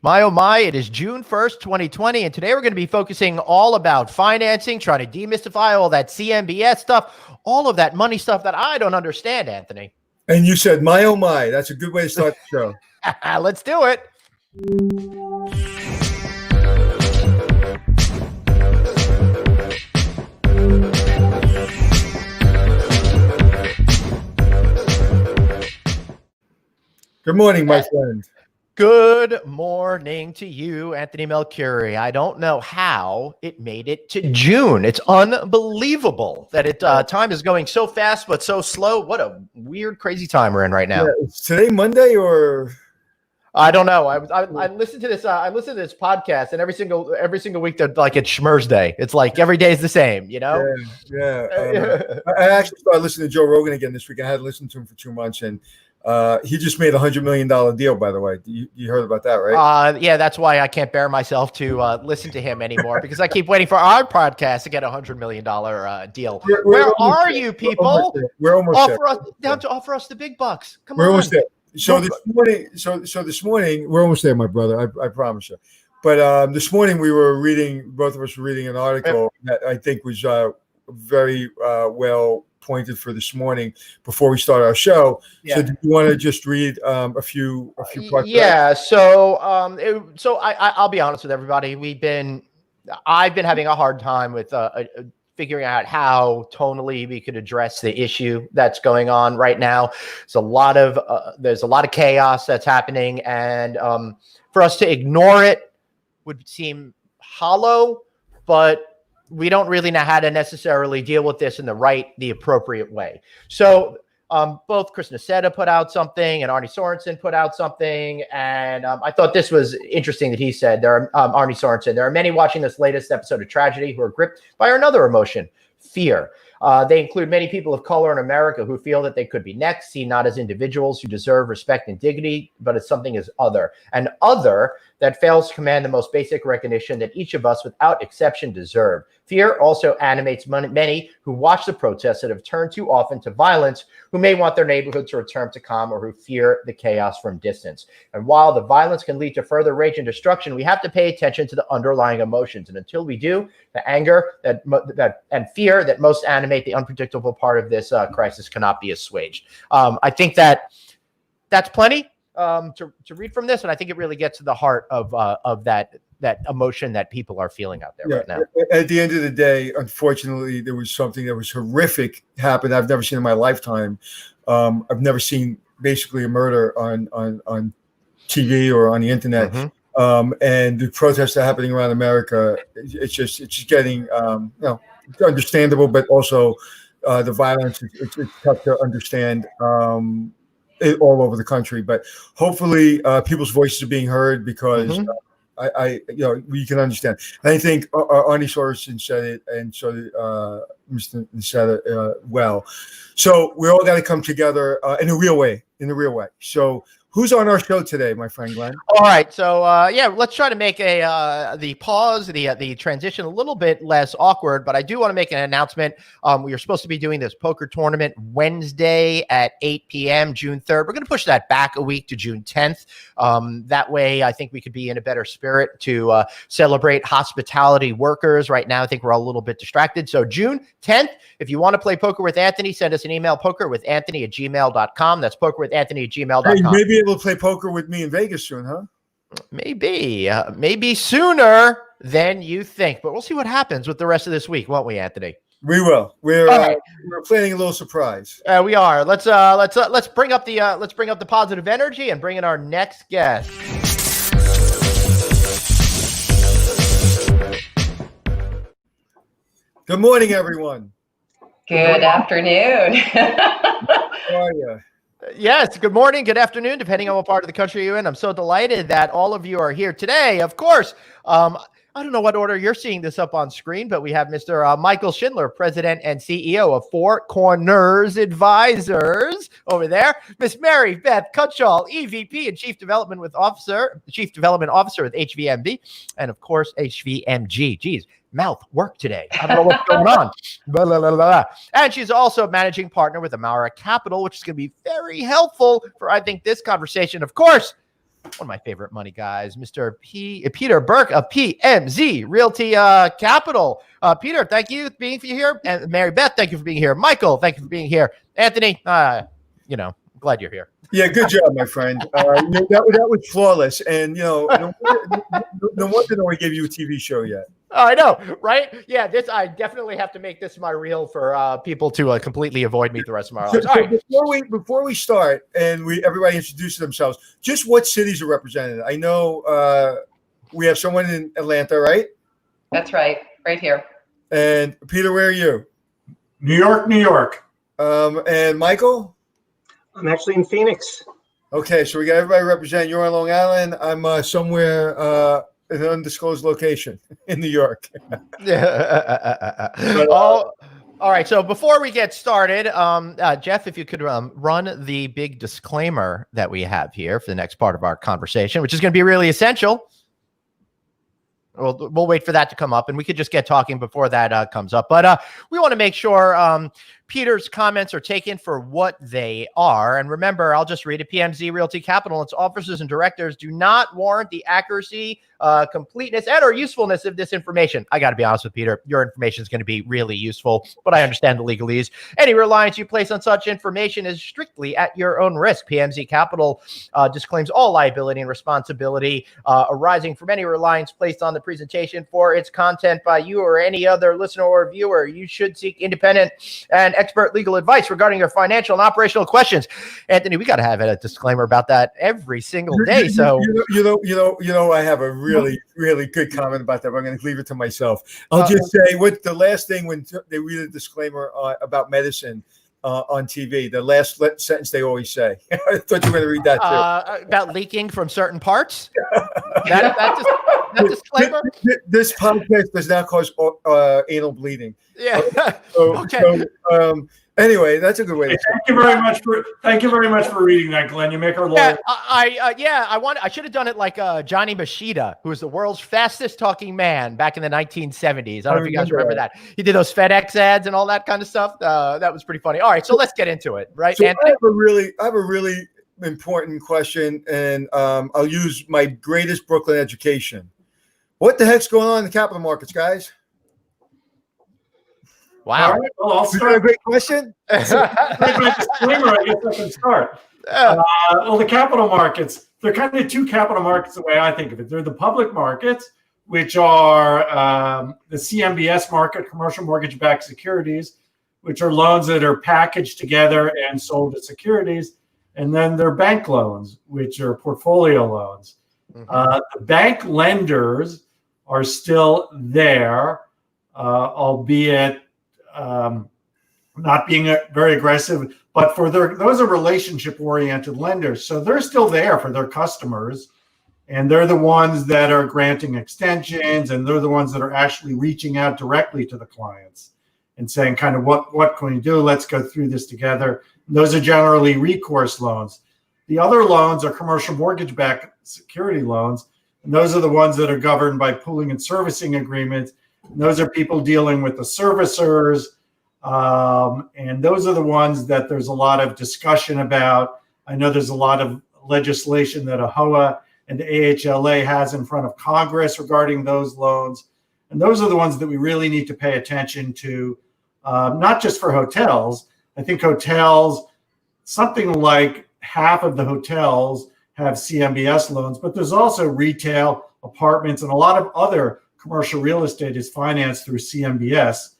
My oh my, it is June 1st, 2020, and today we're going to be focusing all about financing, trying to demystify all that CMBS stuff, all of that money stuff that I don't understand, Anthony. And you said, my oh my, that's a good way to start the show. Let's do it. Good morning, my friend. Good morning to you, Anthony Melchiori. I don't know how it made it to June. It's unbelievable that time is going so fast but so slow. What a weird, crazy time we're in right now. Yeah, is today Monday or? I don't know. I listened to this. I listened to this podcast, and every single week they're like it's Schmurz Day. It's like every day is the same, you know. Yeah. I actually started listening to Joe Rogan again this week. I hadn't listened to him for 2 months, and he just made $100 million deal. By the way, you heard about that, right? Yeah, that's why I can't bear myself to listen to him anymore because I keep waiting for our podcast to get $100 million deal. Where are you people? We're almost there. Offer us the big bucks. Come on. We're almost there. So this morning, we're almost there, my brother. I promise you. But this morning both of us were reading an article that I think was very well pointed for this morning before we start our show. Yeah. So do you want to just read a few parts? Yeah. So I'll be honest with everybody. I've been having a hard time with figuring out how tonally we could address the issue that's going on right now. There's a lot of chaos that's happening, and for us to ignore it would seem hollow, but we don't really know how to necessarily deal with this in the appropriate way. So both Chris Nassetta put out something and Arnie Sorensen put out something. And I thought this was interesting that he said, Arnie Sorensen, there are many watching this latest episode of Tragedy who are gripped by another emotion, fear. They include many people of color in America who feel that they could be next, seen not as individuals who deserve respect and dignity, but as something as other. An other that fails to command the most basic recognition that each of us, without exception, deserve. Fear also animates many who watch the protests that have turned too often to violence, who may want their neighborhood to return to calm or who fear the chaos from distance. And while the violence can lead to further rage and destruction, we have to pay attention to the underlying emotions. And until we do, the anger and fear that most animate the unpredictable part of this crisis cannot be assuaged. I think that's plenty to read from this, and I think it really gets to the heart of that emotion that people are feeling out there right now. At the end of the day, unfortunately, there was something that was horrific happen I've never seen in my lifetime. I've never seen basically a murder on TV or on the internet. Mm-hmm. And the protests are happening around America. It's just getting it's understandable, but also the violence. It's tough to understand. All over the country, but hopefully people's voices are being heard because we can understand. And I think Arnie Sorensen said it, and so did Mr. Nassetta well. So we all got to come together in a real way. So who's on our show today, my friend Glenn? All right, so let's try to make the transition a little bit less awkward. But I do want to make an announcement. We are supposed to be doing this poker tournament Wednesday at 8 p.m. June 3rd. We're going to push that back a week to June 10th. That way, I think we could be in a better spirit to celebrate hospitality workers. Right now, I think we're all a little bit distracted. So June 10th, if you want to play poker with Anthony, send us an email, pokerwithanthony@gmail.com. That's pokerwithanthony@gmail.com. You may be able to play poker with me in Vegas soon, huh? Maybe sooner than you think, but we'll see what happens with the rest of this week, won't we, Anthony? We will. We're planning a little surprise. We are. Let's bring up the positive energy and bring in our next guest. Good morning, everyone. Good afternoon. How are you? Yes, good morning, good afternoon, depending on what part of the country you're in. I'm so delighted that all of you are here today. Of course, I don't know what order you're seeing this up on screen, but we have Mr. Michael Shindler, President and CEO of Four Corners Advisors over there. Miss Mary Beth Cutshall, EVP and Chief Development Officer with HVMB, and of course, HVMG. Geez, mouth work today. I don't know what's going on. Blah, blah, blah, blah. And she's also a managing partner with Amara Capital, which is going to be very helpful for, I think, this conversation. Of course, one of my favorite money guys, Mr. Peter Burke of PMZ Realty Capital. Peter, thank you for being here. And Mary Beth, thank you for being here. Michael, thank you for being here. Anthony, glad you're here. Yeah, good job, my friend. That was flawless. And, no wonder no one gave you a TV show yet. Oh, I know, right? Yeah, I definitely have to make this my reel for people to completely avoid me the rest of my lives. So before we start and everybody introduces themselves, just what cities are represented? I know we have someone in Atlanta, right? That's right here. And Peter, where are you? New York, New York. And Michael? I'm actually in Phoenix. Okay, so we got everybody represented. You're on Long Island. I'm somewhere in an undisclosed location in New York. All right. So before we get started, Jeff, if you could run the big disclaimer that we have here for the next part of our conversation, which is going to be really essential. We'll wait for that to come up, and we could just get talking before that comes up. But we want to make sure Peter's comments are taken for what they are. And remember, I'll just read it. PMZ Realty Capital, its officers and directors do not warrant the accuracy, completeness, and or usefulness of this information. I got to be honest with Peter. Your information is going to be really useful, but I understand the legalese. Any reliance you place on such information is strictly at your own risk. PMZ Capital disclaims all liability and responsibility arising from any reliance placed on the presentation for its content by you or any other listener or viewer. You should seek independent and expert legal advice regarding your financial and operational questions. Anthony, we got to have a disclaimer about that every single day. So I have a really, really good comment about that, but I'm going to leave it to myself. I'll just say what the last thing when they read a disclaimer about medicine on TV, the last sentence they always say. I thought you were going to read that too. About leaking from certain parts. that disclaimer. This podcast does not cause anal bleeding. Yeah. Okay. Anyway, that's a good way. Thank you very much for reading that, Glenn. You make our lawyer. I should have done it like Johnny Machida, who was the world's fastest talking man back in the 1970s. I don't know if you guys remember that. He did those FedEx ads and all that kind of stuff. That was pretty funny. All right, so let's get into it, right? So I have a really important question, and I'll use my greatest Brooklyn education. What the heck's going on in the capital markets, guys? Wow. All right, well, I'll Is that start. a great question? Disclaimer, I guess I can start. The capital markets, they're kind of two capital markets the way I think of it. They're the public markets, which are the CMBS market, commercial mortgage-backed securities, which are loans that are packaged together and sold as securities. And then they're bank loans, which are portfolio loans. The bank lenders are still there, albeit not being very aggressive, but those are relationship-oriented lenders. So they're still there for their customers, and they're the ones that are granting extensions, and they're the ones that are actually reaching out directly to the clients and saying kind of what can we do? Let's go through this together. And those are generally recourse loans. The other loans are commercial mortgage-backed security loans, and those are the ones that are governed by pooling and servicing agreements. And those are people dealing with the servicers, and those are the ones that there's a lot of discussion about. I know there's a lot of legislation that AHOA and the AHLA has in front of Congress regarding those loans. And those are the ones that we really need to pay attention to, not just for hotels. I think hotels, something like half of the hotels have CMBS loans, but there's also retail, apartments, and a lot of other commercial real estate is financed through CMBS.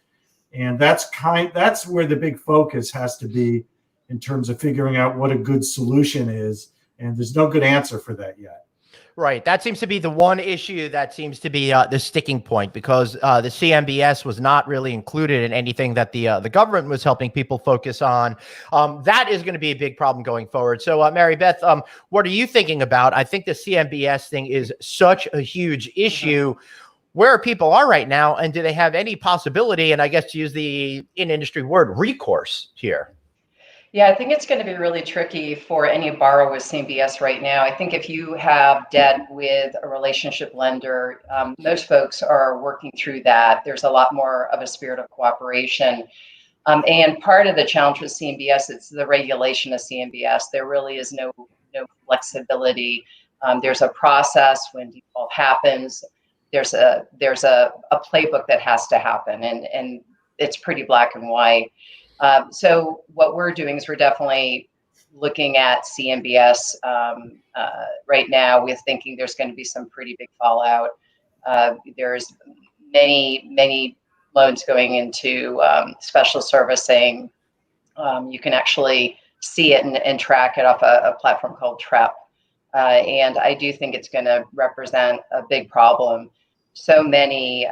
And that's where the big focus has to be in terms of figuring out what a good solution is. And there's no good answer for that yet. Right. That seems to be the one issue that seems to be the sticking point, because the CMBS was not really included in anything that the government was helping people focus on. That is going to be a big problem going forward. So, Mary Beth, what are you thinking about? I think the CMBS thing is such a huge issue. Where people are right now, and do they have any possibility, and I guess to use the in-industry word, recourse here? Yeah, I think it's going to be really tricky for any borrower with CMBS right now. I think if you have debt with a relationship lender, most folks are working through that. There's a lot more of a spirit of cooperation. And part of the challenge with CMBS is the regulation of CMBS. There really is no flexibility There's a process when default happens. There's a playbook that has to happen, and it's pretty black and white. So what we're doing is we're definitely looking at CMBS right now. We're thinking there's going to be some pretty big fallout. There's many loans going into special servicing. You can actually see it and track it off a platform called TREP. And I do think it's going to represent a big problem. So many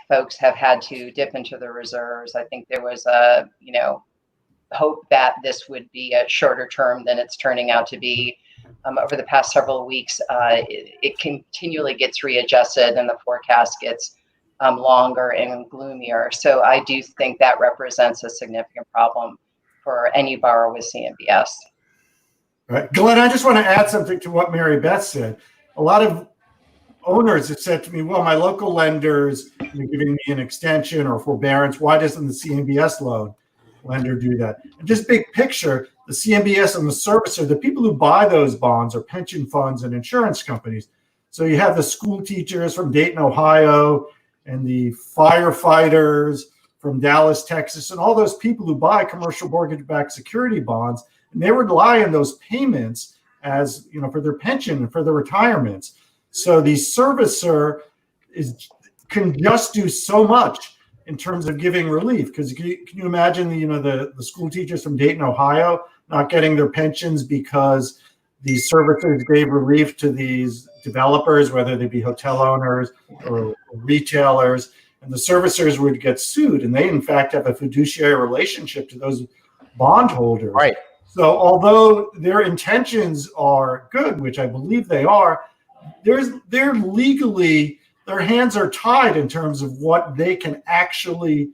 folks have had to dip into their reserves. I think there was a, hope that this would be a shorter term than it's turning out to be. Over the past several weeks, it continually gets readjusted and the forecast gets longer and gloomier. So I do think that represents a significant problem for any borrower with CMBS. Right. Glenn, I just want to add something to what Mary Beth said. A lot of owners have said to me, well, my local lenders are giving me an extension or forbearance. Why doesn't the CMBS loan lender do that? And just big picture, the CMBS and the servicer, the people who buy those bonds are pension funds and insurance companies. So you have the school teachers from Dayton, Ohio, and the firefighters from Dallas, Texas, and all those people who buy commercial mortgage-backed security bonds, and they rely on those payments as, for their pension and for their retirements. So the servicer can just do so much in terms of giving relief. Because can you imagine the school teachers from Dayton, Ohio, not getting their pensions because the servicers gave relief to these developers, whether they be hotel owners or retailers, and the servicers would get sued, and they in fact have a fiduciary relationship to those bondholders. Right. So although their intentions are good, which I believe they are, they're legally, their hands are tied in terms of what they can actually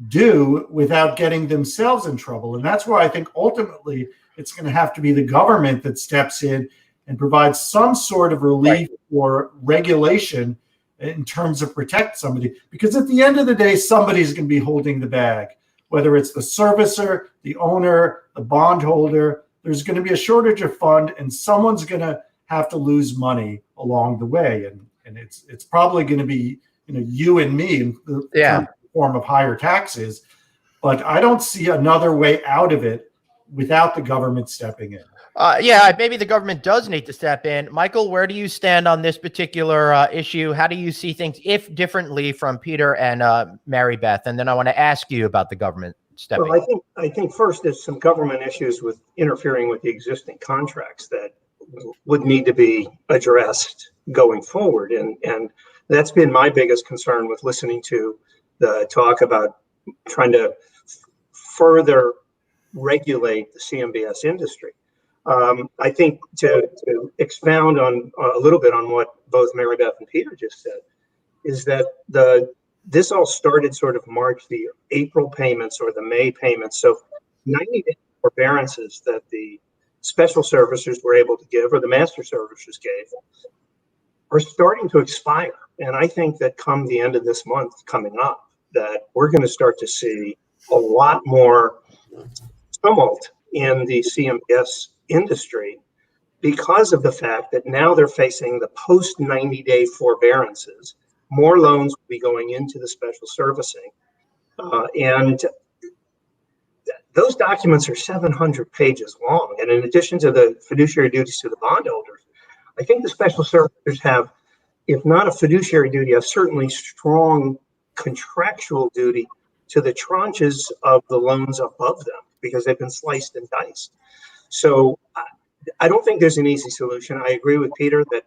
do without getting themselves in trouble. And that's why I think ultimately it's going to have to be the government that steps in and provides some sort of relief or regulation in terms of protect somebody. Because at the end of the day, somebody's going to be holding the bag, whether it's the servicer, the owner, the bondholder. There's going to be a shortage of fund, and someone's going to have to lose money along the way. And it's probably going to be you and me in the form of higher taxes. But I don't see another way out of it without the government stepping in. Maybe the government does need to step in. Michael, where do you stand on this particular issue? How do you see things, if differently from Peter and Mary Beth? And then I want to ask you about the government stepping in. Well, I think first there's some government issues with interfering with the existing contracts that would need to be addressed going forward. And that's been my biggest concern with listening to the talk about trying to further regulate the CMBS industry. I think to expound on a little bit on what both Mary Beth and Peter just said, is that this all started sort of March, the April payments or the May payments. So 90-day forbearances that the special servicers were able to give, or the master servicers gave, are starting to expire. And I think that come the end of this month coming up, that we're going to start to see a lot more tumult in the CMBS industry because of the fact that now they're facing the post 90-day forbearances. More loans will be going into the special servicing. And those documents are 700 pages long. And in addition to the fiduciary duties to the bondholders, I think the special servicers have, if not a fiduciary duty, a certainly strong contractual duty to the tranches of the loans above them, because they've been sliced and diced. So I don't think there's an easy solution. I agree with Peter that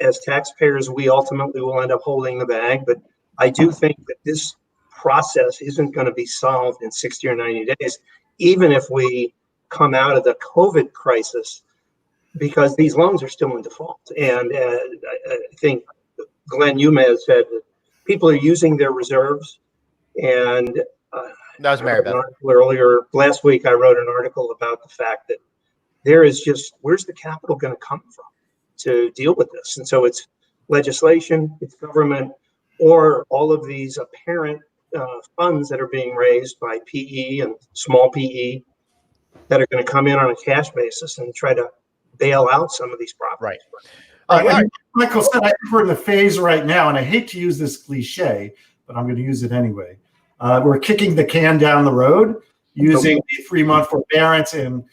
as taxpayers, we ultimately will end up holding the bag. But I do think that this process isn't going to be solved in 60 or 90 days, even if we come out of the COVID crisis, because these loans are still in default. And I think, Glenn, you may have said that people are using their reserves. And that was Mary Beth. Earlier last week, I wrote an article about the fact that there is just, where's the capital going to come from to deal with this? And so it's legislation, it's government, or all of these apparent funds that are being raised by PE and small PE that are going to come in on a cash basis and try to bail out some of these properties. Right. And Michael said, I think we're in the phase right now, and I hate to use this cliche, but I'm going to use it anyway. We're kicking the can down the road using the 3-month forbearance and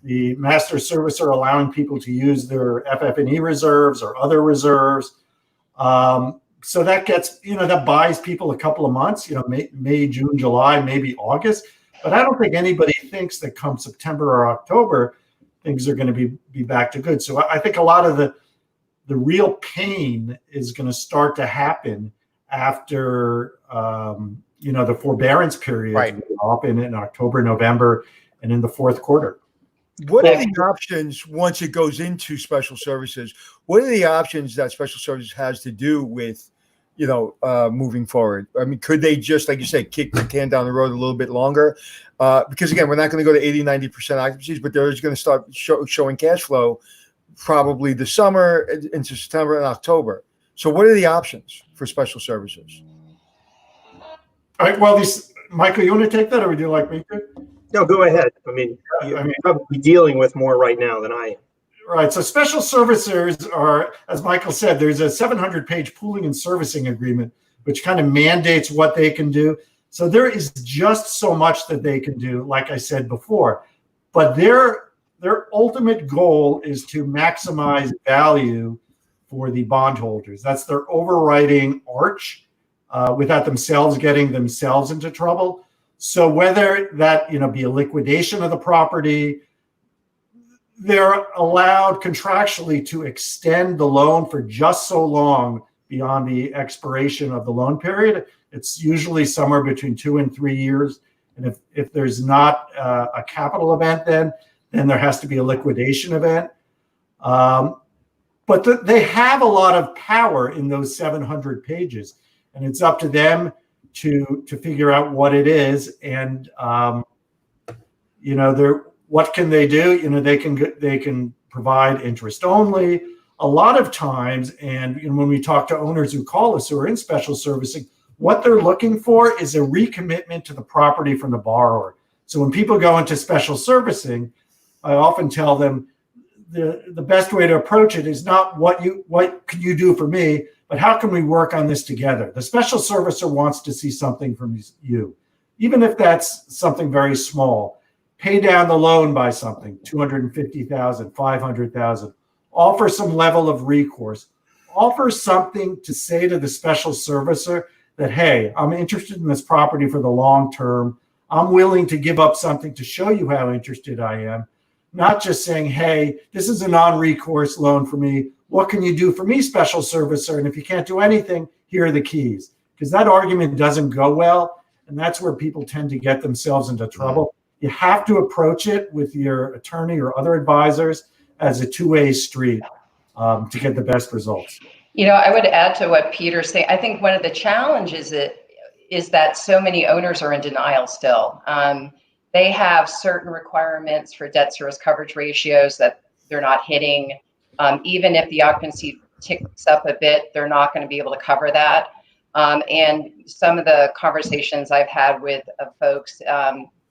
the master servicer allowing people to use their FF&E reserves or other reserves. So that gets, that buys people a couple of months, May, June, July, maybe August. But I don't think anybody thinks that come September or October, things are going to be back to good. So I think a lot of the real pain is going to start to happen after, the forbearance period up in October, November, and in the fourth quarter. What are the options once it goes into special services? What are the options that special services has to do with, moving forward? I mean, could they just, like you said, kick the can down the road a little bit longer? Because again, we're not going to go to 80, 90% occupancies, but they're going to start showing cash flow probably the summer into September and October. So what are the options for special services? All right. Well, Michael, you want to take that, or would you like me to? No, go ahead. I mean, you're probably dealing with more right now than I am. Right. So special servicers are, as Michael said, there's a 700-page pooling and servicing agreement, which kind of mandates what they can do. So there is just so much that they can do, like I said before. But their ultimate goal is to maximize value for the bondholders. That's their overriding arch, without themselves getting themselves into trouble. So whether that be a liquidation of the property, they're allowed contractually to extend the loan for just so long beyond the expiration of the loan period. It's usually somewhere between 2 and 3 years. And if there's not a capital event, then there has to be a liquidation event. But they have a lot of power in those 700 pages, and it's up to them to figure out what it is, and what can they do? They can provide interest only. A lot of times, and when we talk to owners who call us who are in special servicing, what they're looking for is a recommitment to the property from the borrower. So when people go into special servicing, I often tell them the best way to approach it is not what can you do for me, but how can we work on this together? The special servicer wants to see something from you, even if that's something very small. Pay down the loan by something, $250,000, $500,000. Offer some level of recourse. Offer something to say to the special servicer that, hey, I'm interested in this property for the long term. I'm willing to give up something to show you how interested I am. Not just saying, hey, this is a non-recourse loan for me. What can you do for me, special servicer? And if you can't do anything, here are the keys. Because that argument doesn't go well. And that's where people tend to get themselves into trouble. You have to approach it with your attorney or other advisors as a two-way street to get the best results. I would add to what Peter's saying. I think one of the challenges is that so many owners are in denial still. They have certain requirements for debt service coverage ratios that they're not hitting. Even if the occupancy ticks up a bit, they're not going to be able to cover that. And some of the conversations I've had with folks,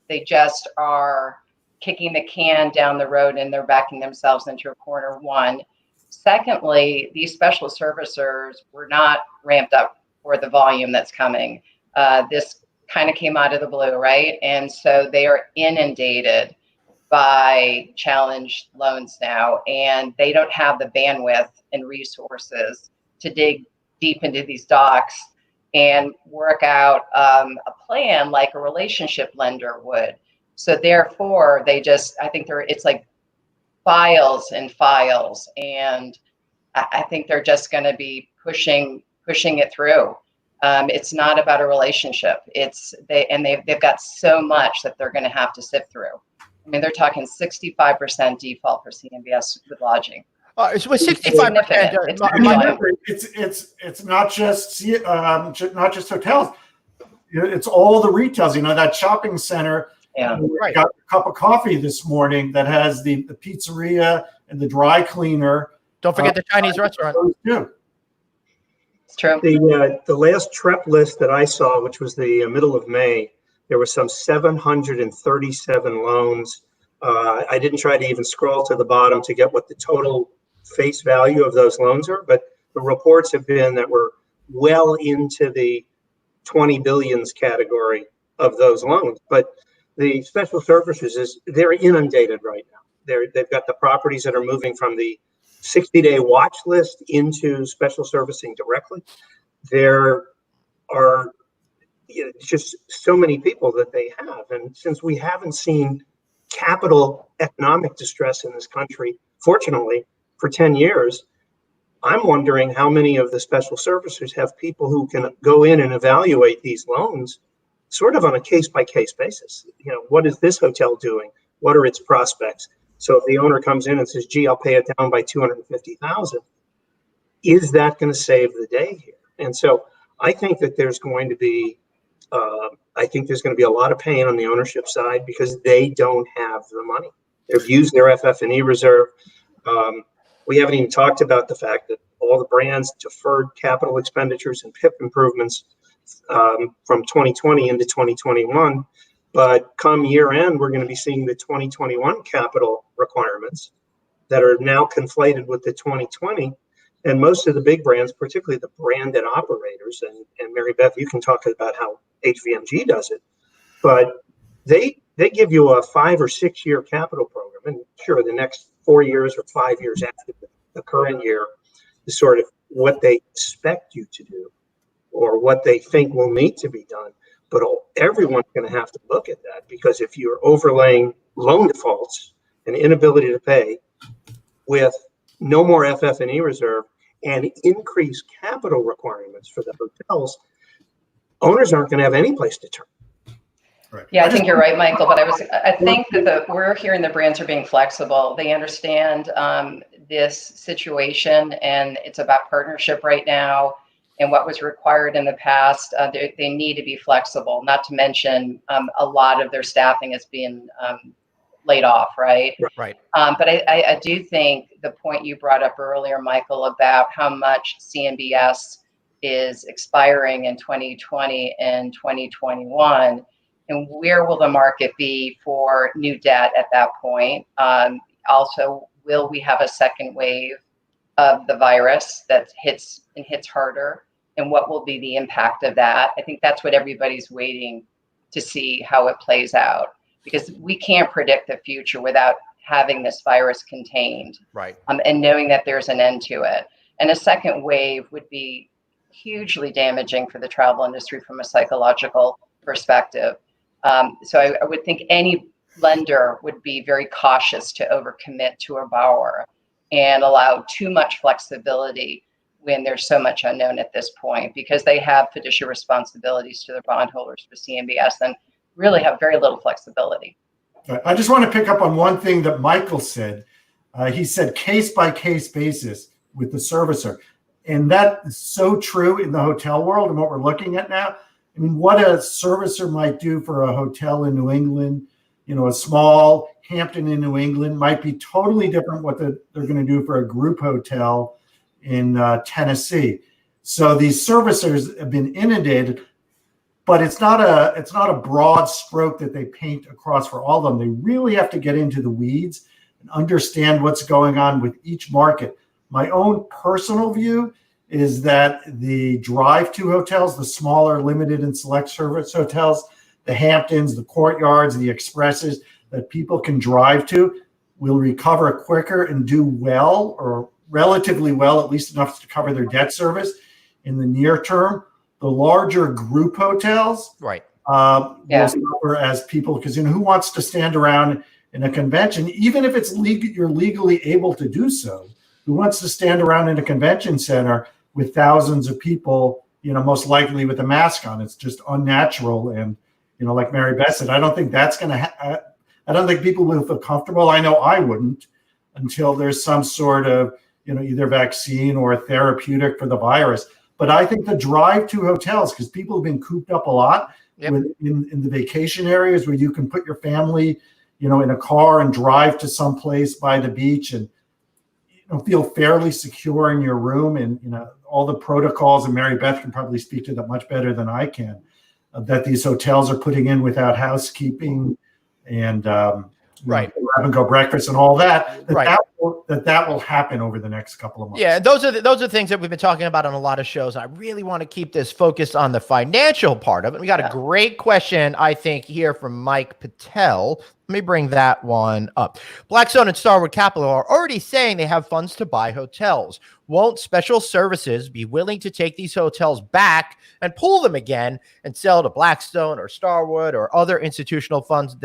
they just are kicking the can down the road and they're backing themselves into a corner, one. Secondly, these special servicers were not ramped up for the volume that's coming. This kind of came out of the blue, right? And so they are inundated by challenged loans now, and they don't have the bandwidth and resources to dig deep into these docs and work out a plan like a relationship lender would. So therefore, I think it's like files and files, and I think they're just going to be pushing it through. It's not about a relationship. They've got so much that they're going to have to sift through. I mean, they're talking 65% default for CMBS with lodging. With 65%, it's not just hotels. It's all the retails. That shopping center. Yeah, I got a cup of coffee this morning that has the pizzeria and the dry cleaner. Don't forget the Chinese restaurant. It's true. The last TREP list that I saw, which was the middle of May, there were some 737 loans. I didn't try to even scroll to the bottom to get what the total face value of those loans are, but the reports have been that we're well into the 20 billions category of those loans. But the special servicers they're inundated right now. They've got the properties that are moving from the 60-day watch list into special servicing directly. There are just so many people that they have. And since we haven't seen capital economic distress in this country, fortunately, for 10 years, I'm wondering how many of the special servicers have people who can go in and evaluate these loans sort of on a case-by-case basis. What is this hotel doing? What are its prospects? So if the owner comes in and says, gee, I'll pay it down by $250,000, is that going to save the day here? And so I think that there's going to be a lot of pain on the ownership side because they don't have the money. They've used their FF&E reserve. We haven't even talked about the fact that all the brands deferred capital expenditures and PIP improvements from 2020 into 2021. But come year end, we're going to be seeing the 2021 capital requirements that are now conflated with the 2020. And most of the big brands, particularly the branded operators, and Mary Beth, you can talk about how HVMG does it, but they give you a 5 or 6 year capital program. And sure, the next 4 years or 5 years after the current year is sort of what they expect you to do or what they think will need to be done. But everyone's going to have to look at that, because if you're overlaying loan defaults and inability to pay with no more FF&E reserve and increased capital requirements for the hotels, owners aren't going to have any place to turn. Right. Yeah, I think you're right, Michael. But I think that we're hearing the brands are being flexible. They understand this situation, and it's about partnership right now. And what was required in the past, they need to be flexible. Not to mention, a lot of their staffing is being laid off, right? Right. But I do think the point you brought up earlier, Michael, about how much CMBS is expiring in 2020 and 2021. And where will the market be for new debt at that point? Also, will we have a second wave of the virus that hits harder? And what will be the impact of that? I think that's what everybody's waiting to see how it plays out, because we can't predict the future without having this virus contained, Right. And knowing that there's an end to it. And a second wave would be hugely damaging for the travel industry from a psychological perspective. So I would think any lender would be very cautious to overcommit to a borrower and allow too much flexibility when there's so much unknown at this point, because they have fiduciary responsibilities to their bondholders for CMBS and really have very little flexibility. I just want to pick up on one thing that Michael said. He said case-by-case basis with the servicer. And that is so true in the hotel world and what we're looking at now. I mean, what a servicer might do for a hotel in New England, a small Hampton in New England might be totally different what they're going to do for a group hotel in Tennessee. So these servicers have been inundated, but it's not a broad stroke that they paint across for all of them. They really have to get into the weeds and understand what's going on with each market. My own personal view is that the drive-to hotels, the smaller limited and select service hotels, the Hamptons, the Courtyards, the Expresses that people can drive to will recover quicker and do well, or relatively well, at least enough to cover their debt service in the near term. The larger group hotels Right. will suffer as people, because who wants to stand around in a convention, even if it's you're legally able to do so? Who wants to stand around in a convention center with thousands of people, most likely with a mask on? It's just unnatural. And, like Mary Beth said, I don't think that's going to I don't think people will feel comfortable. I know I wouldn't until there's some sort of, either vaccine or therapeutic for the virus. But I think the drive to hotels, because people have been cooped up a lot in the vacation areas where you can put your family, in a car and drive to some place by the beach and feel fairly secure in your room, and all the protocols, and Mary Beth can probably speak to that much better than I can, that these hotels are putting in without housekeeping, and Right. Grab and go breakfast and all that. Right. That will happen over the next couple of months. Yeah, those are the things that we've been talking about on a lot of shows. I really want to keep this focused on the financial part of it. We got a great question, I think, here from Mike Patel. Let me bring that one up. Blackstone and Starwood Capital are already saying they have funds to buy hotels. Won't special services be willing to take these hotels back and pull them again and sell to Blackstone or Starwood or other institutional funds,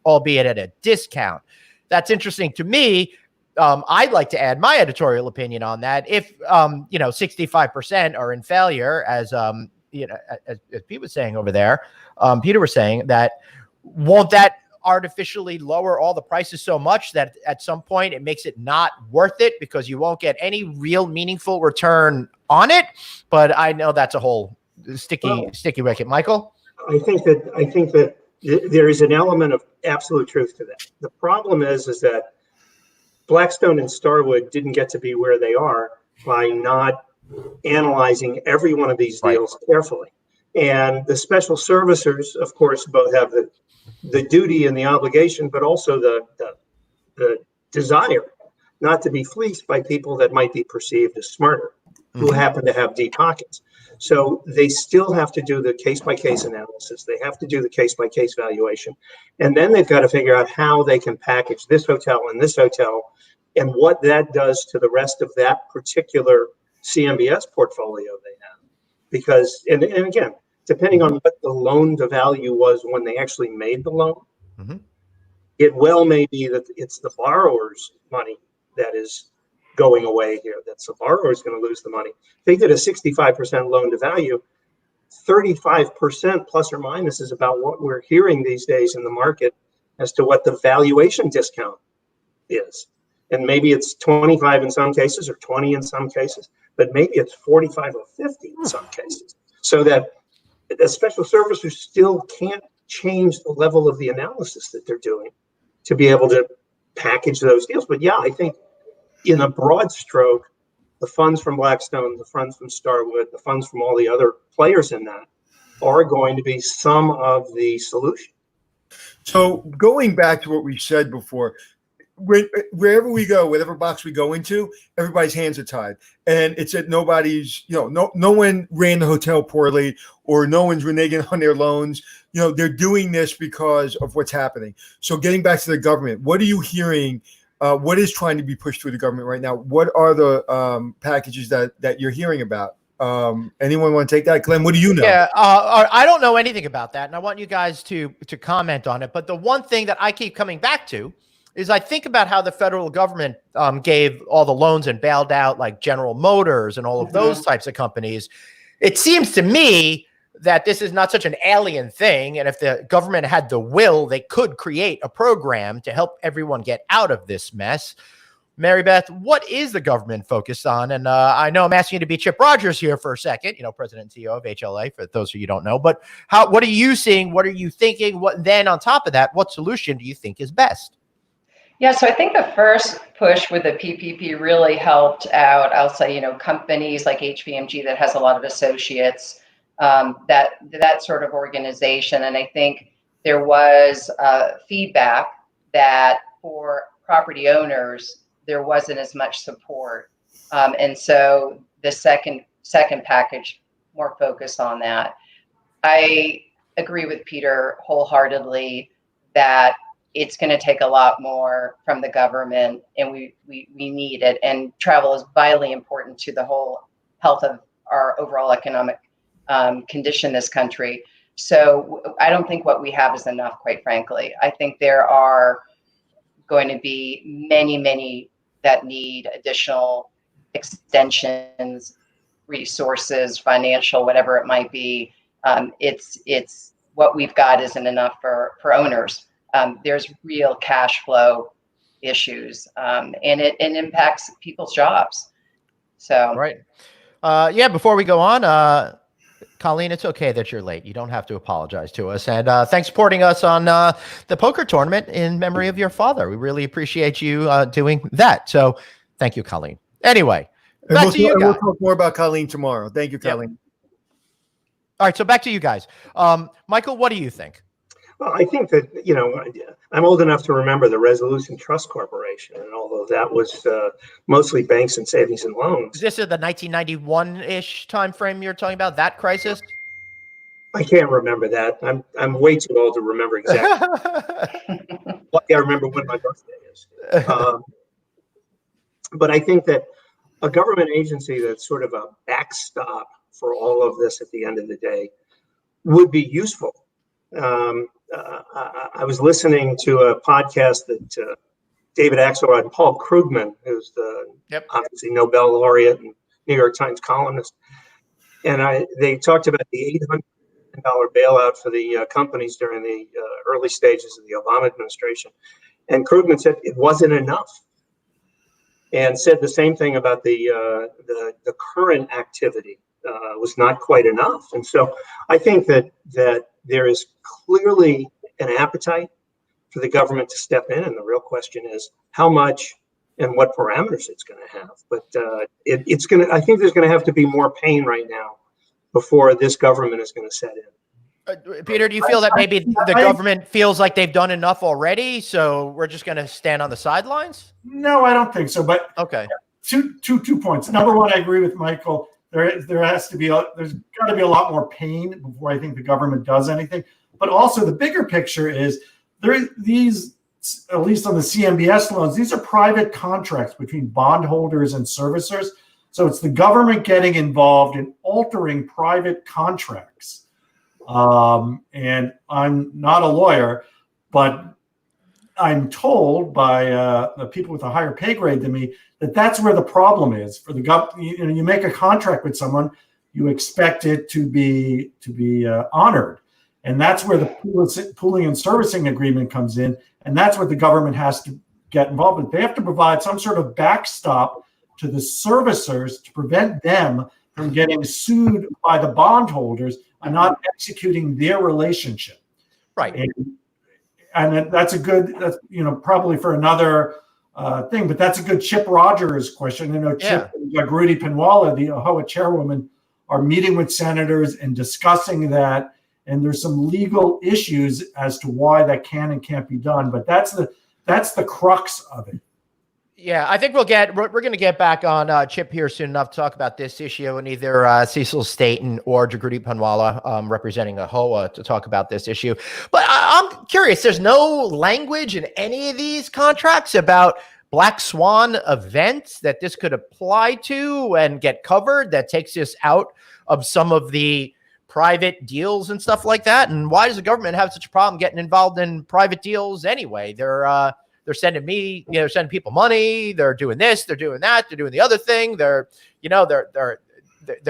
albeit at a discount? That's interesting to me. I'd like to add my editorial opinion on that. If 65% are in failure, as as Pete was saying over there, Peter was saying that, won't that artificially lower all the prices so much that at some point it makes it not worth it because you won't get any real meaningful return on it? But I know that's a whole sticky wicket. Michael? I think that there is an element of absolute truth to that. The problem is that Blackstone and Starwood didn't get to be where they are by not analyzing every one of these deals carefully. And the special servicers, of course, both have the duty and the obligation, but also the desire not to be fleeced by people that might be perceived as smarter, who happen to have deep pockets. So they still have to do the case-by-case analysis. They have to do the case-by-case valuation. And then they've got to figure out how they can package this hotel and this hotel and what that does to the rest of that particular CMBS portfolio they have. Because, and again, depending on what the loan to value was when they actually made the loan, it well may be that it's the borrower's money that is going away here. That's the borrower is going to lose the money. If they did a 65% loan to value, 35% plus or minus is about what we're hearing these days in the market as to what the valuation discount is. And maybe it's 25 in some cases or 20 in some cases, but maybe it's 45 or 50 in some cases. So that the special servicers still can't change the level of the analysis that they're doing to be able to package those deals. But yeah, I think in a broad stroke, the funds from Blackstone, the funds from Starwood, the funds from all the other players in that are going to be some of the solution. So going back to what we said before, wherever we go, whatever box we go into, everybody's hands are tied, and it's that nobody's, no one ran the hotel poorly, or no one's reneging on their loans. They're doing this because of what's happening. So getting back to the government, what are you hearing? What is trying to be pushed through the government right now? What are the packages that you're hearing about? Anyone want to take that? Glenn, what do you know? Yeah, I don't know anything about that, and I want you guys to comment on it. But the one thing that I keep coming back to is I think about how the federal government gave all the loans and bailed out like General Motors and all of those types of companies. It seems to me that this is not such an alien thing. And if the government had the will, they could create a program to help everyone get out of this mess. Mary Beth, what is the government focused on? And I know I'm asking you to be Chip Rogers here for a second, president and CEO of HLA, for those of you who don't know. But what are you seeing? What are you thinking? Then on top of that, what solution do you think is best? Yeah, so I think the first push with the PPP really helped out, I'll say, companies like HVMG that has a lot of associates, that sort of organization. And I think there was feedback that for property owners, there wasn't as much support. And so the second package more focused on that. I agree with Peter wholeheartedly that it's going to take a lot more from the government, and we need it. And travel is vitally important to the whole health of our overall economic condition in this country. So I don't think what we have is enough, quite frankly. I think there are going to be many that need additional extensions, resources, financial, whatever it might be. It's what we've got isn't enough for owners. There's real cash flow issues, and it impacts people's jobs. So right, before we go on, Colleen, it's okay that you're late. You don't have to apologize to us. And thanks for supporting us on the poker tournament in memory of your father. We really appreciate you doing that. So thank you, Colleen. Anyway, back to you guys. We'll talk more about Colleen tomorrow. Thank you, Colleen. All right, so back to you guys. Michael, what do you think? Well, I think that, I'm old enough to remember the Resolution Trust Corporation, and although that was mostly banks and savings and loans. This is the 1991-ish time frame you're talking about, that crisis? I can't remember that. I'm way too old to remember exactly. Lucky I remember when my birthday is. But I think that a government agency that's sort of a backstop for all of this at the end of the day would be useful. I was listening to a podcast that David Axelrod and Paul Krugman, who's the obviously Nobel laureate and New York Times columnist, and they talked about the $800 million bailout for the companies during the early stages of the Obama administration. And Krugman said it wasn't enough, and said the same thing about the current activity was not quite enough. And so I think that there is clearly an appetite for the government to step in, and the real question is how much and what parameters it's going to have. But it's going to. I think there's going to have to be more pain right now before this government is going to set in. Peter, do you feel that maybe the government feels like they've done enough already, so we're just going to stand on the sidelines? No, I don't think so. But okay, two points. Number one, I agree with Michael. There's got to be a lot more pain before I think the government does anything. But also the bigger picture is these, at least on the CMBS loans, these are private contracts between bondholders and servicers. So it's the government getting involved in altering private contracts. And I'm not a lawyer, but I'm told by the people with a higher pay grade than me that that's where the problem is. For the government, you make a contract with someone, you expect it to be honored, and that's where the pooling and servicing agreement comes in, and that's what the government has to get involved with. They have to provide some sort of backstop to the servicers to prevent them from getting sued by the bondholders and not executing their relationship. Right. And that's probably for another thing, but that's a good Chip Rogers question. Chip and Jagruti Panwala, the AHOA chairwoman, are meeting with senators and discussing that. And there's some legal issues as to why that can and can't be done. But that's the crux of it. Yeah, I think we're going to get back on Chip here soon enough to talk about this issue, and either Cecil Staton or Jagruti Panwala representing AHOA to talk about this issue. But I'm curious, there's no language in any of these contracts about black swan events that this could apply to and get covered that takes us out of some of the private deals and stuff like that. And why does the government have such a problem getting involved in private deals anyway? They're sending sending people money. They're doing this. They're doing that. They're doing the other thing. They're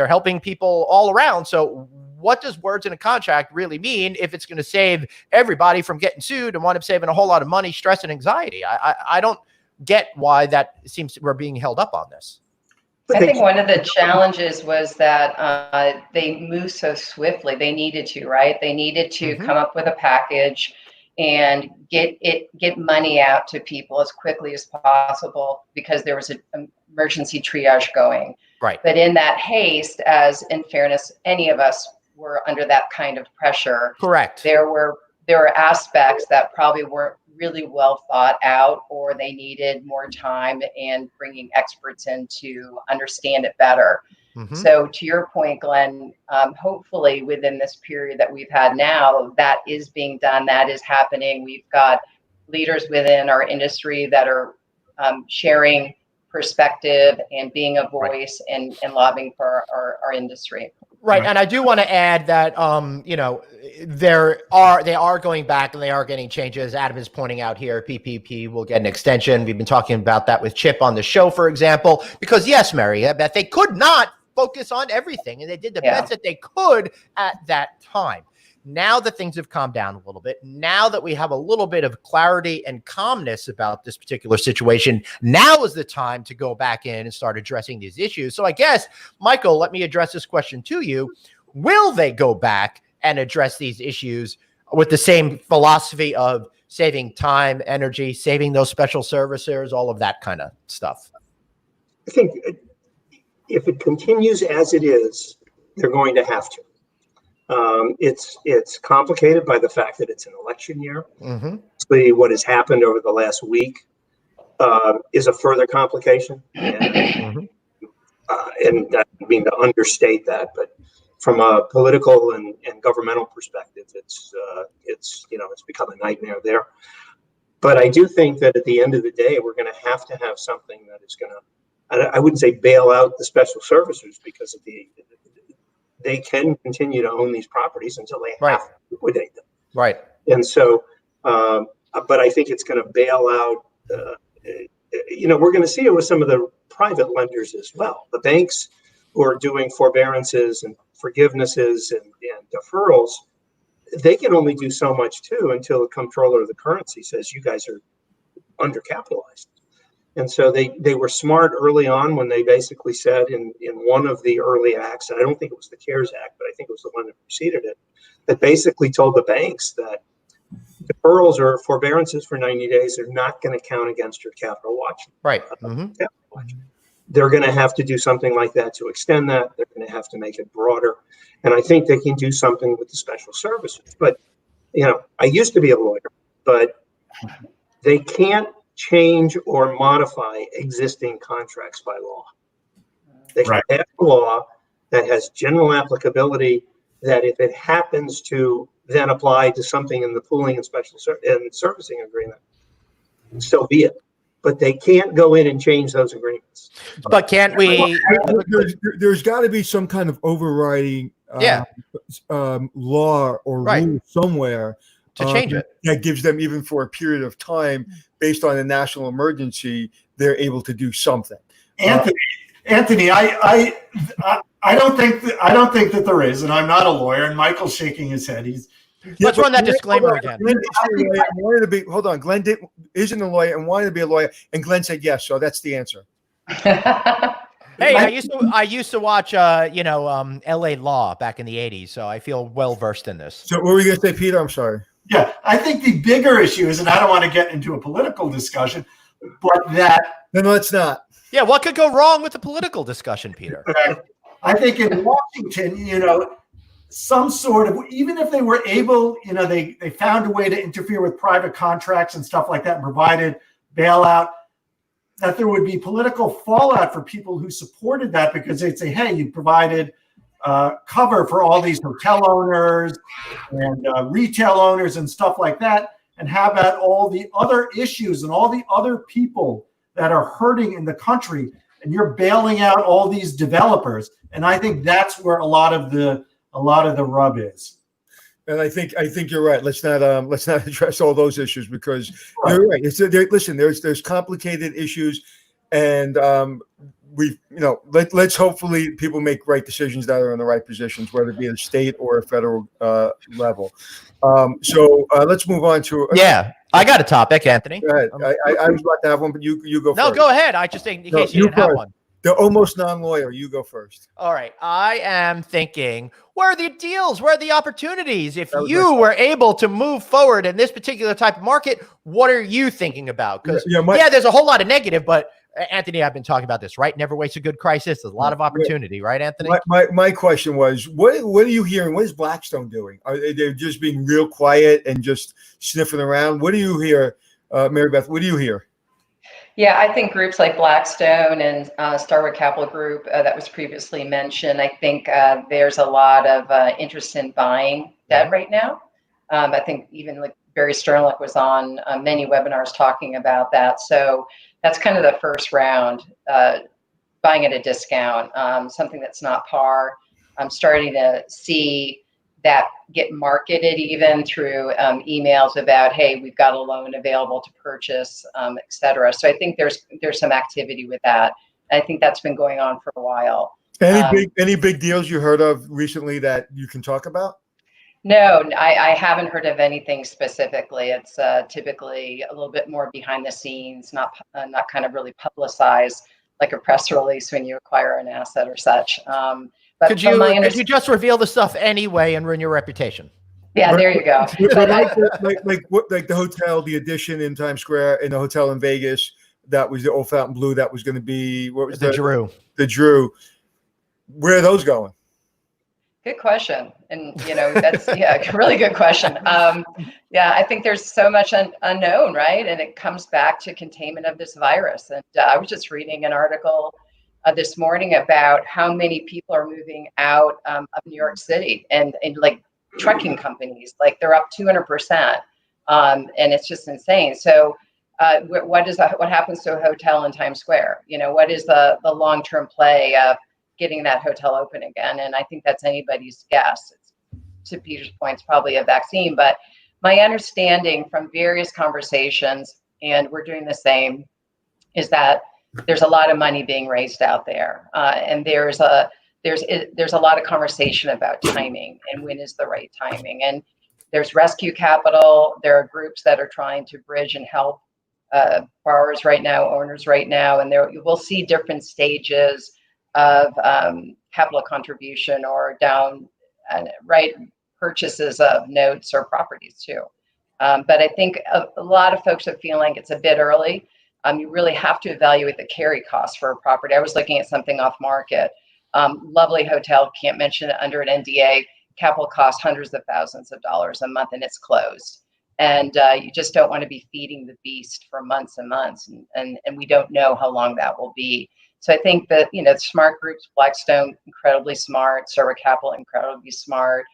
helping people all around. So what does words in a contract really mean if it's going to save everybody from getting sued and wind up saving a whole lot of money, stress, and anxiety? I don't get why that seems we're being held up on this. I think one of the challenges was that they moved so swiftly. They needed to, right? They needed to come up with a package and get money out to people as quickly as possible because there was an emergency triage going. Right. But in that haste, as in fairness, any of us were under that kind of pressure. Correct. There were aspects that probably weren't really well thought out, or they needed more time and bringing experts in to understand it better. So to your point, Glenn, hopefully within this period that we've had now, that is being done, that is happening. We've got leaders within our industry that are sharing perspective and being a voice and lobbying for our industry. Right. And I do want to add that, they are going back and they are getting changes. Adam is pointing out here, PPP will get an extension. We've been talking about that with Chip on the show, for example, because yes, Mary Beth, they could not focus on everything and they did the best that they could at that time. Now that things have calmed down a little bit, now that we have a little bit of clarity and calmness about this particular situation, now is the time to go back in and start addressing these issues. So I guess, Michael, let me address this question to you. Will they go back and address these issues with the same philosophy of saving time, energy, saving those special servicers, all of that kind of stuff? I think if it continues as it is, they're going to have to. It's complicated by the fact that it's an election year. Mm-hmm. Basically, what has happened over the last week is a further complication, Mm-hmm. and I don't mean to understate that, but from a political and governmental perspective, it's become a nightmare there. But I do think that at the end of the day, we're going to have something that is going to, I wouldn't say bail out the special servicers, because they can continue to own these properties until they have to liquidate them. Right. And so, but I think it's going to bail out, we're going to see it with some of the private lenders as well. The banks who are doing forbearances and forgivenesses and deferrals, they can only do so much too until the comptroller of the currency says you guys are undercapitalized. And so they were smart early on when they basically said in one of the early acts, and I don't think it was the CARES Act, but I think it was the one that preceded it, that basically told the banks that deferrals or forbearances for 90 days are not going to count against your capital watch. Right. Mm-hmm. Capital watch. They're going to have to do something like that to extend that. They're going to have to make it broader. And I think they can do something with the special services. But, I used to be a lawyer, but they can't change or modify existing contracts by law. They can pass a law that has general applicability, that if it happens to then apply to something in the pooling and special and servicing agreement, so be it. But they can't go in and change those agreements. But can't we? There's got to be some kind of overriding law or rule somewhere to change it that gives them, even for a period of time, based on a national emergency, they're able to do something. Anthony, I don't think that there is, and I'm not a lawyer. And Michael's shaking his head. Let's run that disclaimer again. Hold on. Glenn isn't a lawyer and wanted to be a lawyer, and Glenn said yes. So that's the answer. Hey, I used to watch L.A. Law back in the 80s, so I feel well versed in this. So what were you going to say, Peter? I'm sorry. Yeah, I think the bigger issue is, and I don't want to get into a political discussion, but that. Then let's not. Yeah, what could go wrong with the political discussion, Peter? I think in Washington, some sort of, even if they were able, they found a way to interfere with private contracts and stuff like that and provided bailout, that there would be political fallout for people who supported that, because they'd say, hey, you provided cover for all these hotel owners and retail owners and stuff like that, and how about all the other issues and all the other people that are hurting in the country, and you're bailing out all these developers. And I think that's where a lot of the rub is. And I think you're right. Let's not address all those issues, because you're right. Listen, there's complicated issues, and let's hopefully people make right decisions that are in the right positions, whether it be at a state or a federal level. So let's move on to. I got a topic, Anthony. Go ahead. I was about to have one, but you go first. No, go ahead. I just think in case you didn't have one. The almost non-lawyer, you go first. All right. I am thinking, where are the deals? Where are the opportunities? If you were able to move forward in this particular type of market, what are you thinking about? Because there's a whole lot of negative, but Anthony, I've been talking about this, right? Never waste a good crisis. There's a lot of opportunity, right, Anthony? My question was, what are you hearing? What is Blackstone doing? Are they just being real quiet and just sniffing around? What do you hear, Mary Beth? What do you hear? Yeah, I think groups like Blackstone and Starwood Capital Group that was previously mentioned, I think there's a lot of interest in buying debt right now. I think even like Barry Sternlicht was on many webinars talking about that. So that's kind of the first round, buying at a discount, something that's not par. I'm starting to see that get marketed even through emails about, hey, we've got a loan available to purchase, et cetera. So I think there's some activity with that. I think that's been going on for a while. Any big deals you heard of recently that you can talk about? No, I haven't heard of anything specifically. It's typically a little bit more behind the scenes, not kind of really publicized like a press release when you acquire an asset or such. But could you just reveal the stuff anyway and ruin your reputation? Yeah, there you go. like the hotel, the Edition in Times Square, and the hotel in Vegas, that was the old Fountain Blue. That was going to be, what was the Drew? The Drew. Where are those going? Good question. And, that's, a really good question. I think there's so much unknown, right? And it comes back to containment of this virus. And I was just reading an article this morning about how many people are moving out of New York City and like trucking companies, like they're up 200%. And it's just insane. So what happens to a hotel in Times Square? What is the long-term play of getting that hotel open again? And I think that's anybody's guess. It's, to Peter's point, it's probably a vaccine, but my understanding from various conversations, and we're doing the same, is that there's a lot of money being raised out there, and there's a lot of conversation about timing and when is the right timing. And there's rescue capital. There are groups that are trying to bridge and help borrowers right now, owners right now, and there you will see different stages of capital contribution or down purchases of notes or properties too. But I think a lot of folks are feeling it's a bit early. You really have to evaluate the carry cost for a property. I was looking at something off market. Lovely hotel, can't mention it under an NDA. Capital cost hundreds of thousands of dollars a month, and it's closed. And you just don't want to be feeding the beast for months and months, and we don't know how long that will be. So I think that, smart groups, Blackstone, incredibly smart, Server Capital, incredibly smart.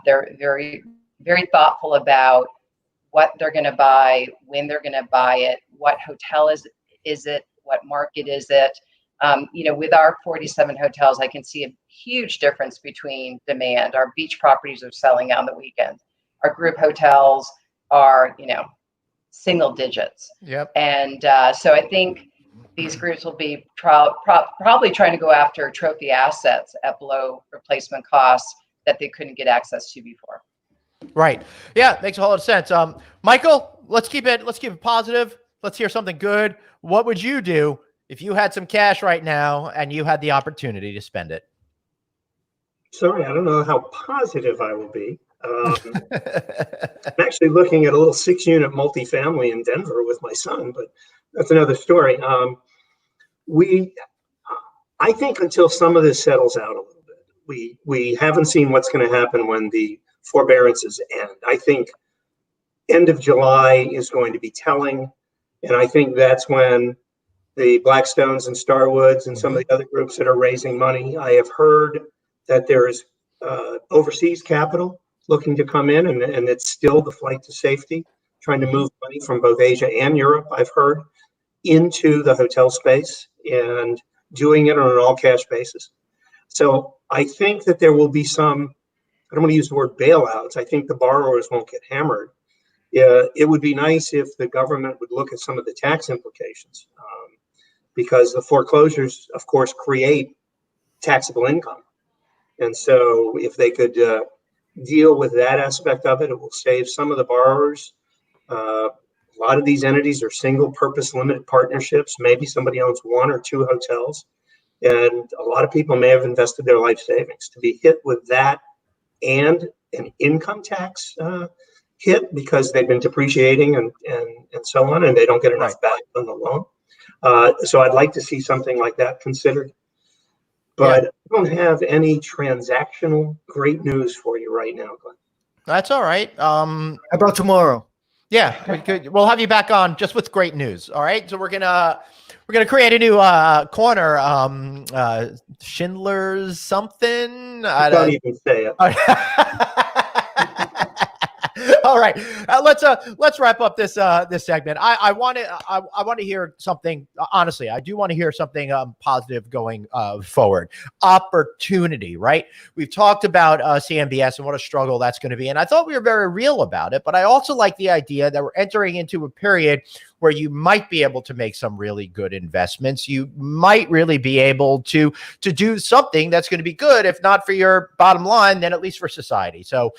They're very, very thoughtful about what they're going to buy, when they're going to buy it, what hotel is it, what market is it. With our 47 hotels, I can see a huge difference between demand. Our beach properties are selling out on the weekend. Our group hotels are, single digits. Yep. And so I think these groups will be probably trying to go after trophy assets at below replacement costs that they couldn't get access to before. Right. Yeah, makes a whole lot of sense. Michael, let's keep it positive. Let's hear something good. What would you do if you had some cash right now and you had the opportunity to spend it? Sorry, I don't know how positive I will be. I'm actually looking at a little 6-unit multifamily in Denver with my son, but that's another story. I think until some of this settles out a little bit, we haven't seen what's going to happen when the forbearances end. I think end of July is going to be telling, and I think that's when the Blackstones and Starwoods and some of the other groups that are raising money. I have heard that there's overseas capital looking to come in, and it's still the flight to safety, trying to move money from both Asia and Europe, I've heard, into the hotel space and doing it on an all-cash basis. So I think that there will be some, I don't want to use the word bailouts. I think the borrowers won't get hammered. It would be nice if the government would look at some of the tax implications, because the foreclosures, of course, create taxable income. And so if they could deal with that aspect of it, it will save some of the borrowers. A lot of these entities are single purpose limited partnerships. Maybe somebody owns 1 or 2 hotels. And a lot of people may have invested their life savings. To be hit with that and an income tax hit because they've been depreciating and so on, and they don't get enough back on the loan. So I'd like to see something like that considered. But I don't have any transactional great news for you right now, Glenn. That's all right. How about tomorrow? Yeah, we'll have you back on just with great news. All right. So we're gonna create a new corner. Schindler's something. I don't even say it. All right, let's wrap up this segment. I want to hear something. Honestly, I do want to hear something positive going forward. Opportunity, right? We've talked about CMBS and what a struggle that's going to be, and I thought we were very real about it. But I also like the idea that we're entering into a period where you might be able to make some really good investments. You might really be able to do something that's going to be good, if not for your bottom line, then at least for society. So.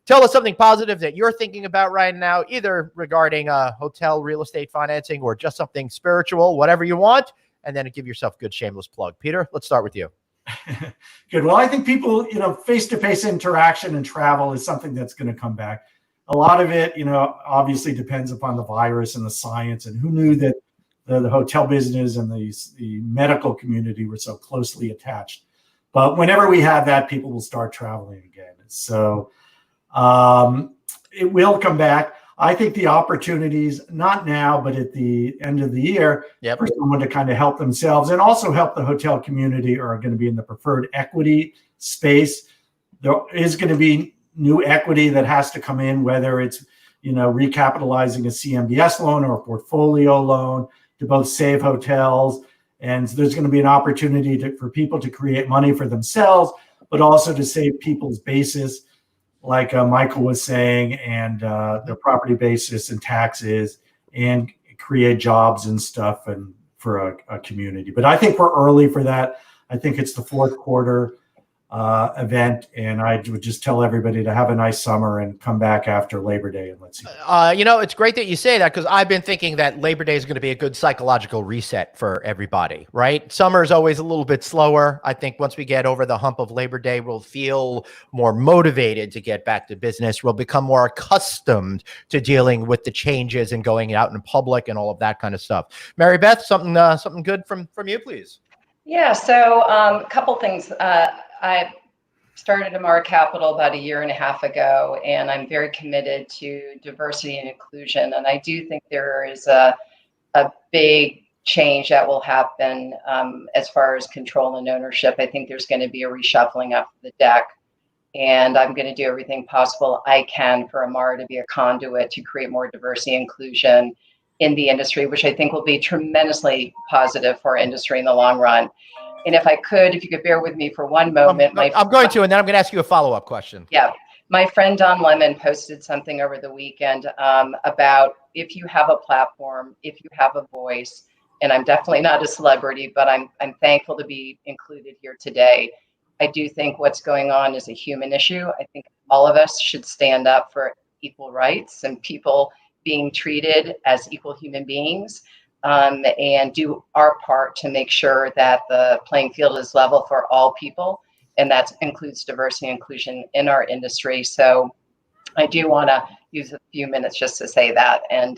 Tell us something positive that you're thinking about right now, either regarding hotel real estate financing or just something spiritual, whatever you want, and then give yourself a good shameless plug. Peter, let's start with you. Good. Well, I think people, face-to-face interaction and travel is something that's going to come back. A lot of it, obviously depends upon the virus and the science, and who knew that the hotel business and the medical community were so closely attached. But whenever we have that, people will start traveling again. So it will come back. I think the opportunities, not now, but at the end of the year, for someone to kind of help themselves and also help the hotel community are going to be in the preferred equity space. There is going to be new equity that has to come in, whether it's, recapitalizing a CMBS loan or a portfolio loan to both save hotels. And there's going to be an opportunity for people to create money for themselves, but also to save people's basis, like Michael was saying, and their property basis and taxes, and create jobs and stuff and for a community. But I think we're early for that. I think it's the fourth quarter event, and I would just tell everybody to have a nice summer and come back after Labor Day and let's see. It's great that you say that, because I've been thinking that Labor Day is going to be a good psychological reset for everybody, right? Summer is always a little bit slower. I think once we get over the hump of Labor Day, we'll feel more motivated to get back to business. We'll become more accustomed to dealing with the changes and going out in public and all of that kind of stuff. Mary Beth, something good from you, please. Yeah, so a couple things. I started Amara Capital about 1.5 years ago, and I'm very committed to diversity and inclusion. And I do think there is a big change that will happen as far as control and ownership. I think there's going to be a reshuffling up the deck, and I'm going to do everything possible I can for Amara to be a conduit to create more diversity and inclusion in the industry, which I think will be tremendously positive for our industry in the long run. And if you could bear with me for one moment. I'm going to, and then I'm going to ask you a follow-up question. Yeah. My friend Don Lemon posted something over the weekend about if you have a platform, if you have a voice, and I'm definitely not a celebrity, but I'm thankful to be included here today. I do think what's going on is a human issue. I think all of us should stand up for equal rights and people being treated as equal human beings. And do our part to make sure that the playing field is level for all people, and that includes diversity and inclusion in our industry. So I do want to use a few minutes just to say that. And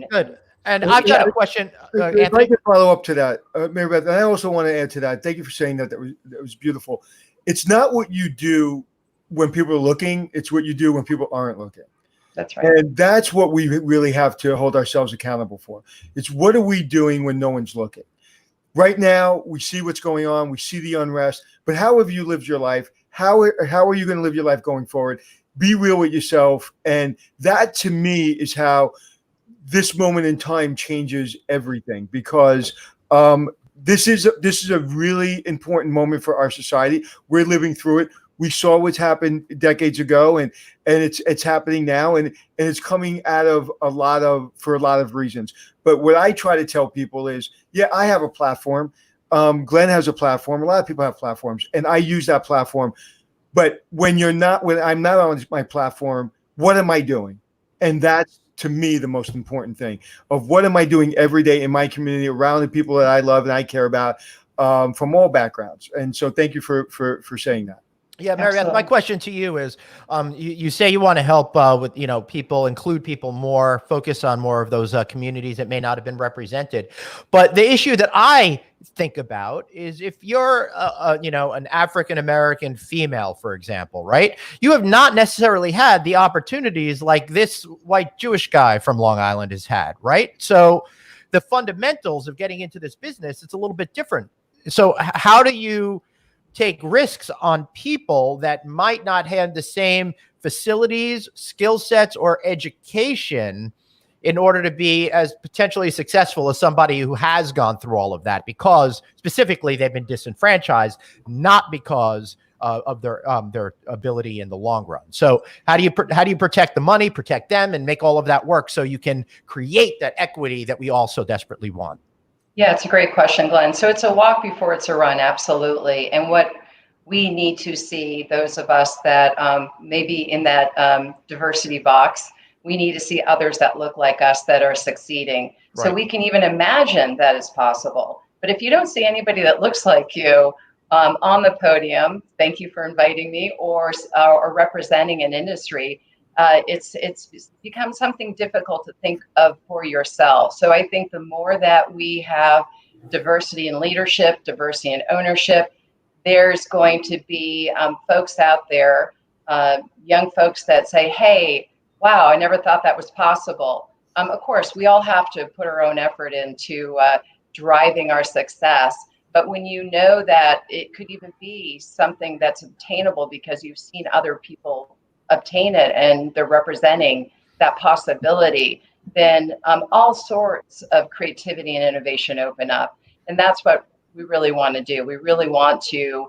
good. And I've got a question. If I could follow up to that, Mary Beth, and I also want to add to that. Thank you for saying that. That was beautiful. It's not what you do when people are looking; it's what you do when people aren't looking. That's right. And that's what we really have to hold ourselves accountable for. It's what are we doing when no one's looking? Right now, we see what's going on. We see the unrest. But how have you lived your life? How are you going to live your life going forward? Be real with yourself. And that, to me, is how this moment in time changes everything. Because this is a really important moment for our society. We're living through it. We saw what's happened decades ago, and it's happening now, and it's coming out of for a lot of reasons. But what I try to tell people is, yeah, I have a platform. Glenn has a platform. A lot of people have platforms, and I use that platform. But when I'm not on my platform, what am I doing? And that's, to me, the most important thing of what am I doing every day in my community around the people that I love and I care about, from all backgrounds. And so thank you for saying that. Yeah, Mary Beth, my question to you is, you say you want to help with, people, include people more, focus on more of those communities that may not have been represented. But the issue that I think about is if you're, an African-American female, for example, right? You have not necessarily had the opportunities like this white Jewish guy from Long Island has had, right? So the fundamentals of getting into this business, it's a little bit different. So how do you take risks on people that might not have the same facilities, skill sets, or education in order to be as potentially successful as somebody who has gone through all of that, because specifically they've been disenfranchised, not because of their ability in the long run. So how do you protect the money, protect them, and make all of that work so you can create that equity that we all so desperately want? Yeah, it's a great question, Glenn. So it's a walk before it's a run, absolutely. And what we need to see, those of us that maybe in that diversity box, we need to see others that look like us that are succeeding. Right. So we can even imagine that is possible. But if you don't see anybody that looks like you on the podium, thank you for inviting me, or representing an industry, it's become something difficult to think of for yourself. So I think the more that we have diversity in leadership, diversity in ownership, there's going to be folks out there, young folks that say, hey, wow, I never thought that was possible. Of course, we all have to put our own effort into driving our success. But when you know that it could even be something that's obtainable because you've seen other people obtain it and they're representing that possibility, then all sorts of creativity and innovation open up. And that's what we really want to do. We really want to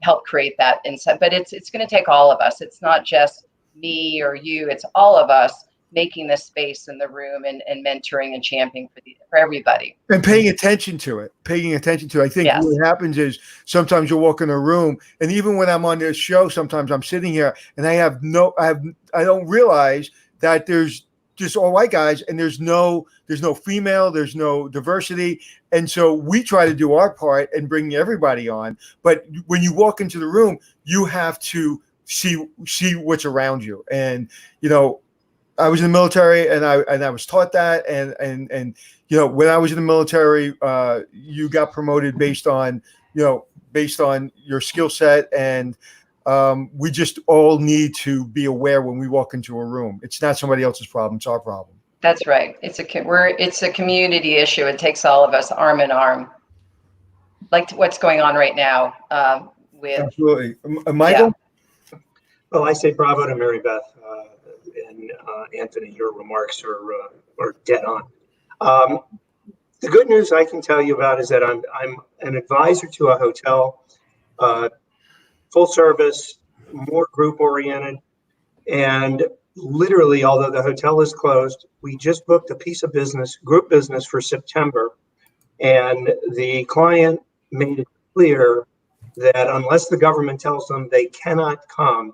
help create that insight. But it's going to take all of us. It's not just me or you. It's all of us making this space in the room and mentoring and championing for everybody. And paying attention to it. I think what happens is sometimes you'll walk in a room, and even when I'm on this show, sometimes I'm sitting here and I don't realize that there's just all white guys and there's no female, there's no diversity. And so we try to do our part and bring everybody on. But when you walk into the room, you have to see what's around you. And, I was in the military and I was taught that. And when I was in the military, you got promoted based on your skill set. And we just all need to be aware when we walk into a room. It's not somebody else's problem. It's our problem. That's right. It's a community issue. It takes all of us arm in arm, like what's going on right now with. Absolutely. Michael? Yeah. Well, I say bravo to Mary Beth and Anthony. Your remarks are dead on. The good news I can tell you about is that I'm an advisor to a hotel, full service, more group oriented, and literally, although the hotel is closed, we just booked a piece of business, group business for September, and the client made it clear that unless the government tells them they cannot come,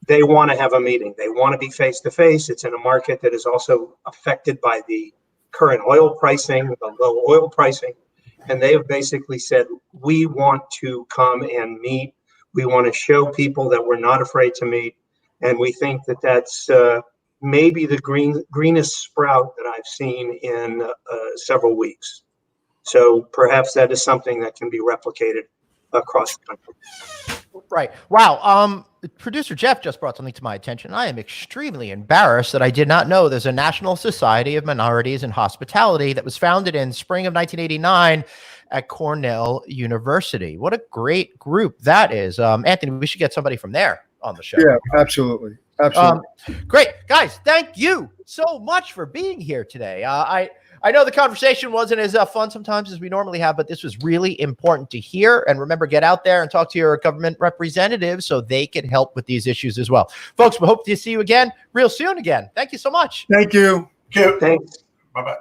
they want to have a meeting. They want to be face to face. It's in a market that is also affected by the current oil pricing, the low oil pricing. And they have basically said, we want to come and meet. We want to show people that we're not afraid to meet. And we think that that's maybe the greenest sprout that I've seen in several weeks. So perhaps that is something that can be replicated across the country. Right. Wow. Producer Jeff just brought something to my attention. I am extremely embarrassed that I did not know there's a National Society of Minorities in Hospitality that was founded in spring of 1989 at Cornell University. What a great group that is. Anthony, we should get somebody from there on the show. Yeah, absolutely. Absolutely. Great. Guys, thank you so much for being here today. I know the conversation wasn't as fun sometimes as we normally have, but this was really important to hear. And remember, get out there and talk to your government representatives so they can help with these issues as well. Folks, we hope to see you again real soon again. Thank you so much. Thank you. Thanks. Bye-bye.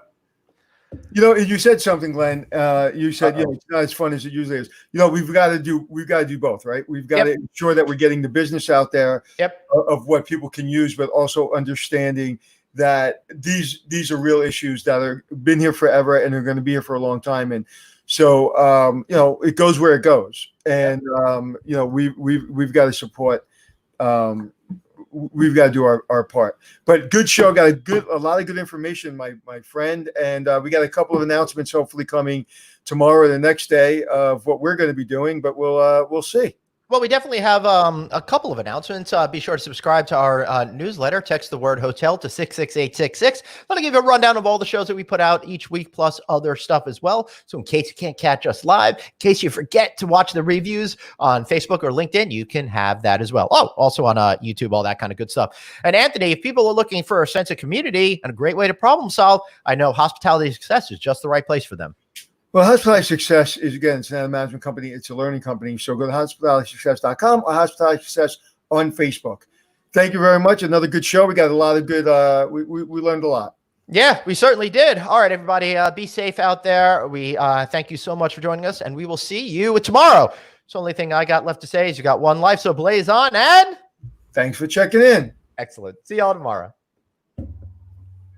You said something, Glenn. You said, it's not as fun as it usually is. We've got to do both, right? We've got to ensure that we're getting the business out there of what people can use, but also understanding that these are real issues that are been here forever and are going to be here for a long time. And so, it goes where it goes. And, we've got to support, we've got to do our part. But good show, got a lot of good information, my friend. And we got a couple of announcements hopefully coming tomorrow or the next day of what we're going to be doing, but we'll see. Well, we definitely have a couple of announcements. Be sure to subscribe to our newsletter. Text the word hotel to 66866. That'll give you a rundown of all the shows that we put out each week, plus other stuff as well. So in case you can't catch us live, in case you forget to watch the reviews on Facebook or LinkedIn, you can have that as well. Oh, also on YouTube, all that kind of good stuff. And Anthony, if people are looking for a sense of community and a great way to problem solve, I know Hospitality Success is just the right place for them. Well, Hospitality Success is, again, it's not a management company. It's a learning company. So go to hospitalitysuccess.com or Hospitality Success on Facebook. Thank you very much. Another good show. We got a lot of good, we learned a lot. Yeah, we certainly did. All right, everybody, be safe out there. We thank you so much for joining us, and we will see you tomorrow. So the only thing I got left to say is you got one life, so blaze on, and thanks for checking in. Excellent. See y'all tomorrow.